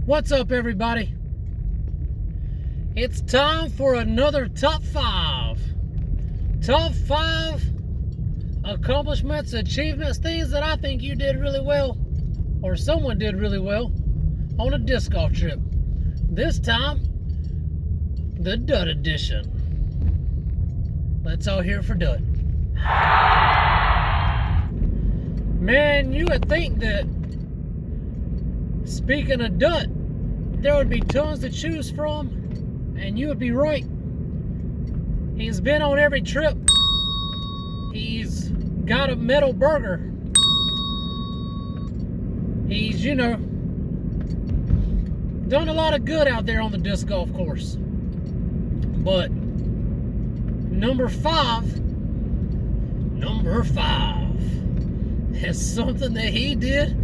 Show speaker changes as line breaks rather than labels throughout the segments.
What's up, everybody? It's time for another top 5. Top 5 accomplishments, achievements, things that I think you did really well, or someone did really well, on a disc golf trip. This time, the Dut edition. Let's all hear it for Dut. Man, you would think that, speaking of Dut, there would be tons to choose from, and you would be right. He's been on every trip. He's got a metal burger. He's, done a lot of good out there on the disc golf course. But number five is something that he did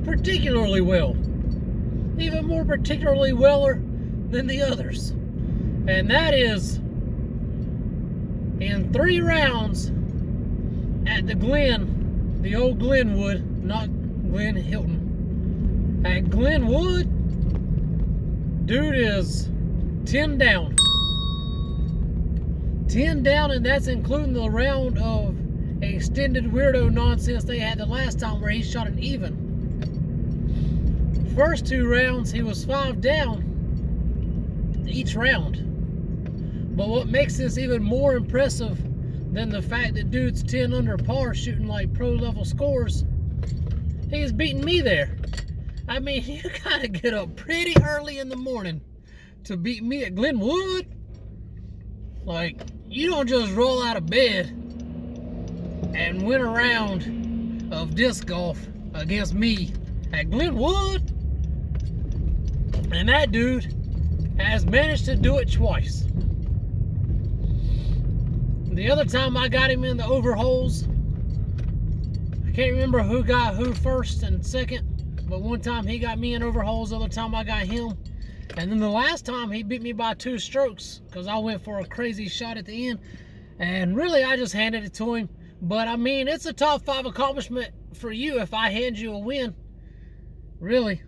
particularly well. Even more particularly weller than the others. And that is, in 3 rounds at the Glen, the old Glenwood, not Glen Hilton. At Glenwood, dude is 10 down. 10 down, and that's including the round of extended weirdo nonsense they had the last time where he shot an even. First 2 rounds, he was 5 down each round. But what makes this even more impressive than the fact that dude's 10 under par shooting like pro level scores, he's beating me there. I mean, you gotta get up pretty early in the morning to beat me at Glenwood. Like, you don't just roll out of bed and win a round of disc golf against me at Glenwood. And that dude has managed to do it twice. The other time I got him in the overholes, I can't remember who got who first and second, but one time he got me in overholes, the other time I got him. And then the last time he beat me by 2 strokes because I went for a crazy shot at the end. And really, I just handed it to him. But I mean, it's a top 5 accomplishment for you if I hand you a win. Really.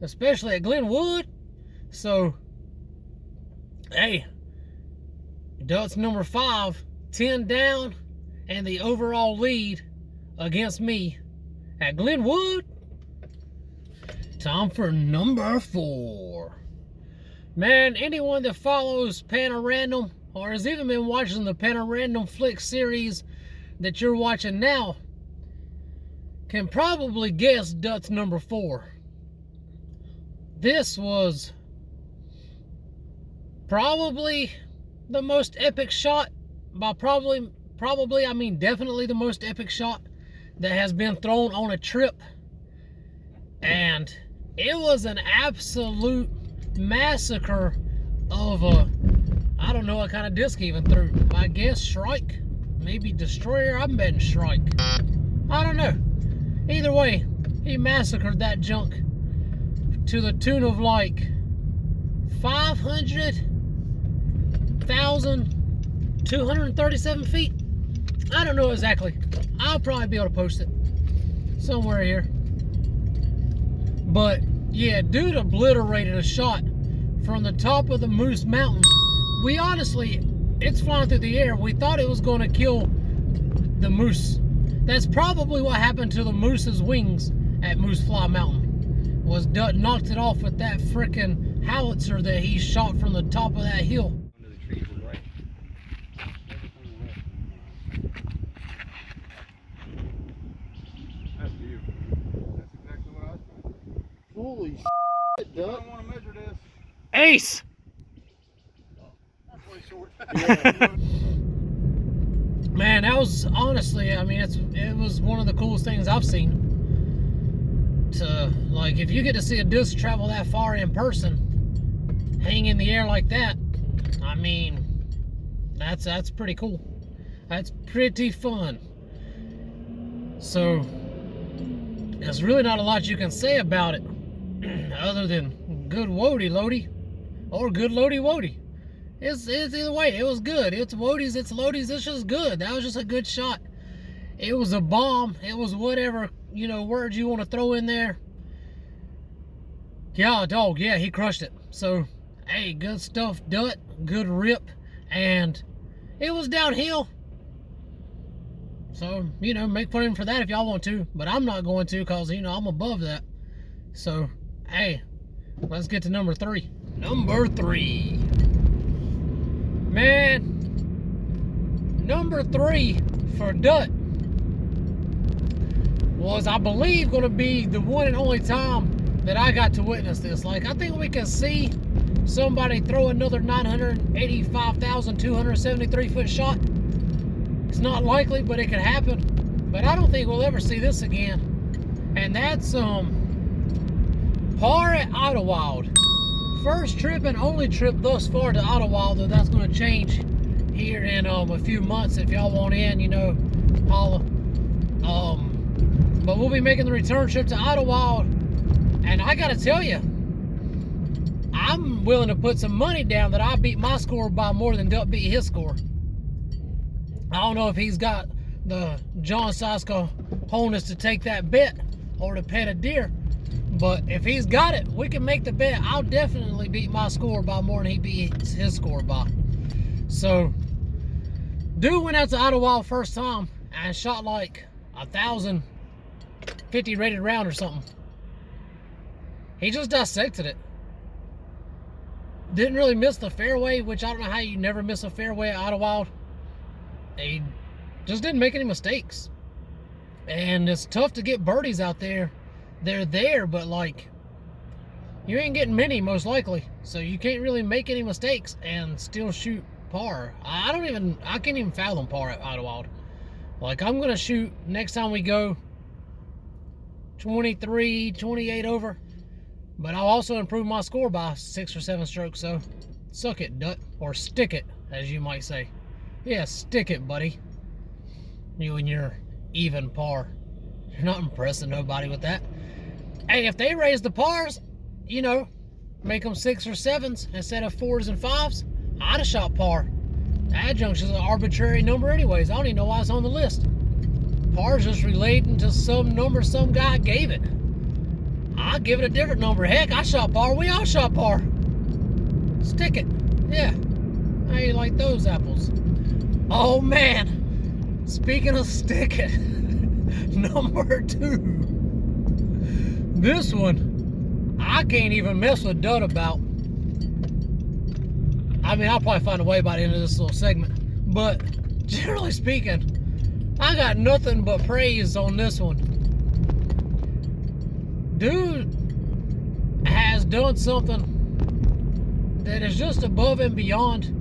Especially at Glenwood. So, hey, Dut's number 5, 10 down, and the overall lead against me at Glenwood. Time for number 4. Man, anyone that follows Panorandom or has even been watching the Panorandom Flick series that you're watching now can probably guess Dut's number 4. This was probably the most epic shot, by probably I mean definitely the most epic shot that has been thrown on a trip. And it was an absolute massacre of I don't know what kind of disc he even threw. I guess Shrike, maybe Destroyer. I'm betting Shrike. I don't know. Either way, he massacred that junk to the tune of like 500,237 feet. I don't know exactly. I'll probably be able to post it somewhere here. But yeah, dude obliterated a shot from the top of the Moose Mountain. We honestly, it's flying through the air. We thought it was going to kill the moose. That's probably what happened to the moose's wings at Moose Fly Mountain. Was Dut knocked it off with that frickin' howitzer that he shot from the top of that hill.
Under the trees is right. That's beautiful. That's exactly what I was doing.
Holy shit,
I
Dut.
don't want to measure this.
Ace!
That's way short.
Yeah.
Man, that was honestly, I mean, it was one of the coolest things I've seen. To, like, if you get to see a disc travel that far in person, hang in the air like that, I mean, that's pretty cool. That's pretty fun. So, there's really not a lot you can say about it, other than good woody loady, or good loady woady. It's either way, it was good. It's woadies, it's loadies, it's just good. That was just a good shot. It was a bomb. It was whatever, words you want to throw in there. Yeah, dog, yeah, he crushed it. So, hey, good stuff, Dut, good rip, and it was downhill. So, you know, make fun of him for that if y'all want to, but I'm not going to because, you know, I'm above that. So, hey, let's get to number 3. Number 3. Man, number 3 for Dut was, I believe, going to be the one and only time that I got to witness this. Like, I think we can see somebody throw another 985,273 foot shot. It's not likely, but it could happen. But I don't think we'll ever see this again. And that's par at Idlewild. First trip and only trip thus far to Idlewild, though that's going to change here in a few months. If y'all want in, you know, holla. But we'll be making the return trip to Idlewild, and I gotta tell you, I'm willing to put some money down that I beat my score by more than Duck beat his score. I don't know if he's got the John Sasko wholeness to take that bet or to pet a deer, but if he's got it, we can make the bet. I'll definitely beat my score by more than he beats his score by. So, dude went out to Idlewild first time and shot like 1,050 rated round or something. He just dissected it. Didn't really miss the fairway, which I don't know how you never miss a fairway at Idlewild. He just didn't make any mistakes. And it's tough to get birdies out there. They're there, but like, you ain't getting many most likely. So you can't really make any mistakes and still shoot par. I can't even fathom par at Idlewild. Like, I'm gonna shoot next time we go 23, 28 over. But I'll also improve my score by 6 or 7 strokes, so suck it, Dut. Or stick it, as you might say. Yeah, stick it, buddy. You and your even par. You're not impressing nobody with that. Hey, if they raise the pars, you know, make them 6 or 7s instead of 4s and 5s, I'd have shot par. Adjuncts is an arbitrary number anyways. I don't even know why it's on the list. Par's just relating to some number some guy gave it. I'll give it a different number. Heck, I shot par. We all shot par. Stick it. Yeah. How you like those apples? Oh, man. Speaking of stick it. Number 2. This one, I can't even mess with Dud about. I mean, I'll probably find a way by the end of this little segment. But, generally speaking, I got nothing but praise on this one. Dude has done something that is just above and beyond.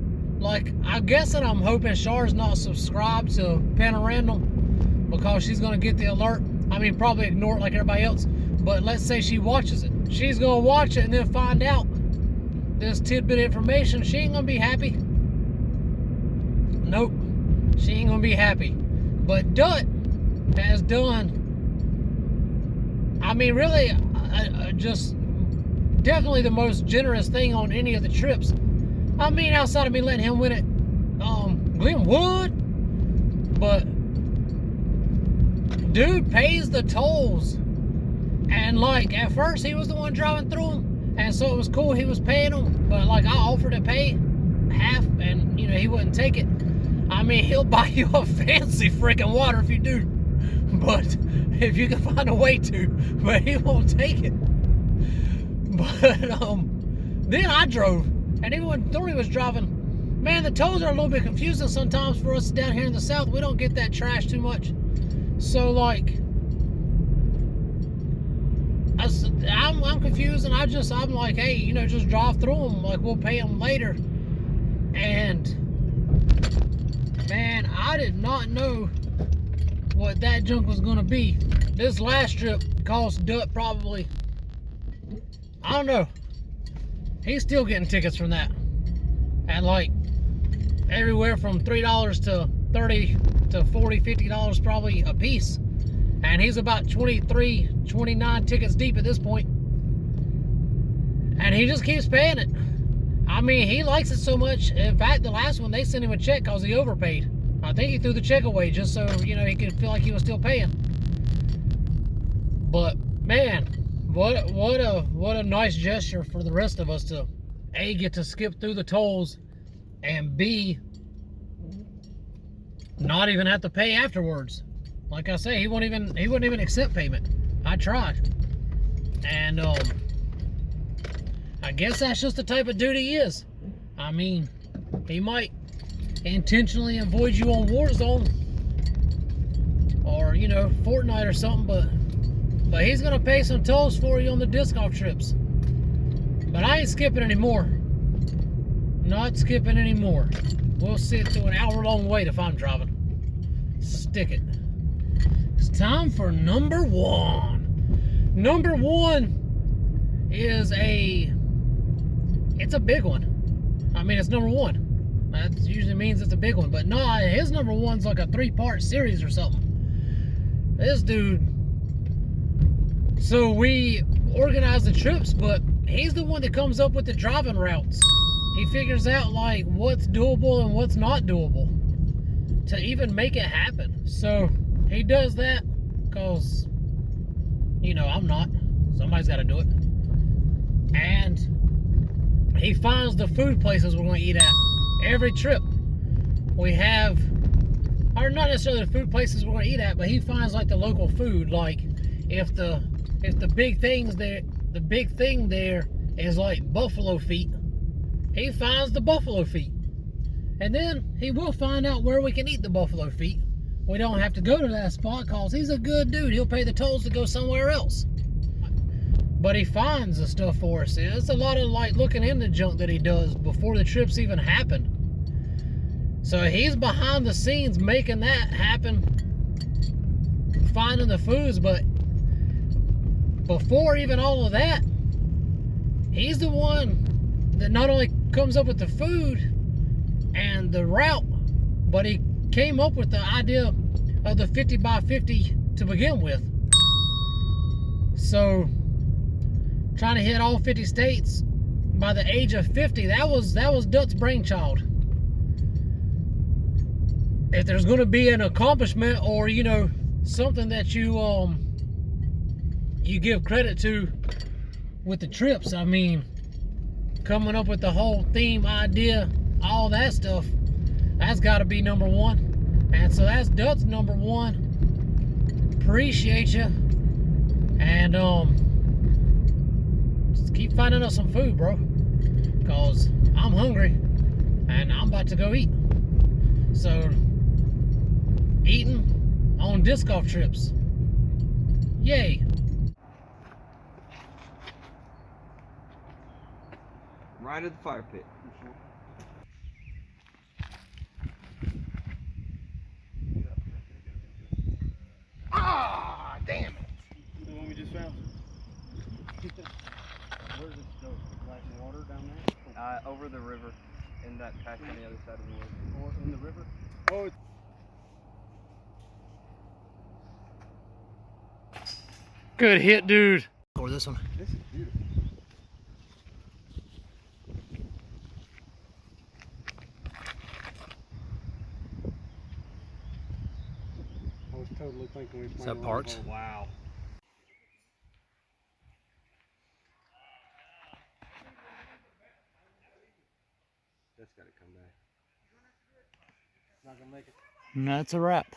Like, I'm guessing, I'm hoping Char's not subscribed to Panorandom because she's going to get the alert. I mean, probably ignore it like everybody else. But let's say she watches it. She's going to watch it and then find out this tidbit of information. She ain't going to be happy. Nope. She ain't going to be happy. But Dut has done, I mean, really, just definitely the most generous thing on any of the trips. I mean, outside of me letting him win it, Glenwood, but dude pays the tolls. And like, at first he was the one driving through them, and so it was cool he was paying them, but like, I offered to pay half, and you know, he wouldn't take it. I mean, he'll buy you a fancy freaking water if you do, but if you can find a way to, but he won't take it. But then I drove, and even when Thorny was driving, man, the tolls are a little bit confusing sometimes for us down here in the South. We don't get that trash too much. So like, I'm confused, and I'm like, hey, you know, just drive through them. Like, we'll pay them later. And man, I did not know what that junk was gonna be. This last trip cost Dut probably, I don't know. He's still getting tickets from that. And like, everywhere from $3 to $30 to $40, $50 probably a piece. And he's about 23, 29 tickets deep at this point. And he just keeps paying it. I mean, he likes it so much. In fact, the last one, they sent him a check because he overpaid. I think he threw the check away just so, you know, he could feel like he was still paying. But, man, what a nice gesture for the rest of us to A, get to skip through the tolls, and B, not even have to pay afterwards. Like I say, he wouldn't even accept payment. I tried. And I guess that's just the type of dude he is. I mean, he might intentionally avoid you on Warzone or, you know, Fortnite or something, but he's gonna pay some tolls for you on the disc golf trips. But I ain't skipping anymore. Not skipping anymore. We'll sit through an hour-long wait if I'm driving. Stick it. It's time for number one. Number one is it's a big one. I mean, it's number one. That usually means it's a big one, but no, his number one's like a 3-part series or something. This dude, so we organize the trips, but he's the one that comes up with the driving routes. He figures out like what's doable and what's not doable to even make it happen. So he does that because, you know, I'm not. Somebody's got to do it. And he finds the food places we're going to eat at every trip. We have, or not necessarily the food places we're going to eat at, but he finds like the local food. Like if the big things there, the big thing there is like buffalo feet, he finds the buffalo feet. And then he will find out where we can eat the buffalo feet. We don't have to go to that spot because he's a good dude. He'll pay the tolls to go somewhere else. But he finds the stuff for us. It's a lot of like looking into junk that he does before the trips even happen. So he's behind the scenes making that happen, finding the foods. But before even all of that, he's the one that not only comes up with the food and the route, but he came up with the idea of the 50 by 50 to begin with. So trying to hit all 50 states by the age of 50, that was Duts' brainchild. If there's going to be an accomplishment or, you know, something that you give credit to with the trips, I mean, coming up with the whole theme idea, all that stuff, that's got to be number one. And so that's Duts' number one. Appreciate you. And just keep finding us some food, bro, because I'm hungry and I'm about to go eat. So eating on disc golf trips, yay.
Right at the fire pit.
Ah, damn it.
The one we just found.
Where's it go? Like water down there?
Over the river, in that patch on the other side of the woods.
Or in the river?
Oh, it's
Good hit, dude. Or this one.
this is beautiful. I was totally thinking we
Is
played
that
a long
parts?
hole. Wow.
That's got to come back.
Not gonna make it.
And that's a wrap.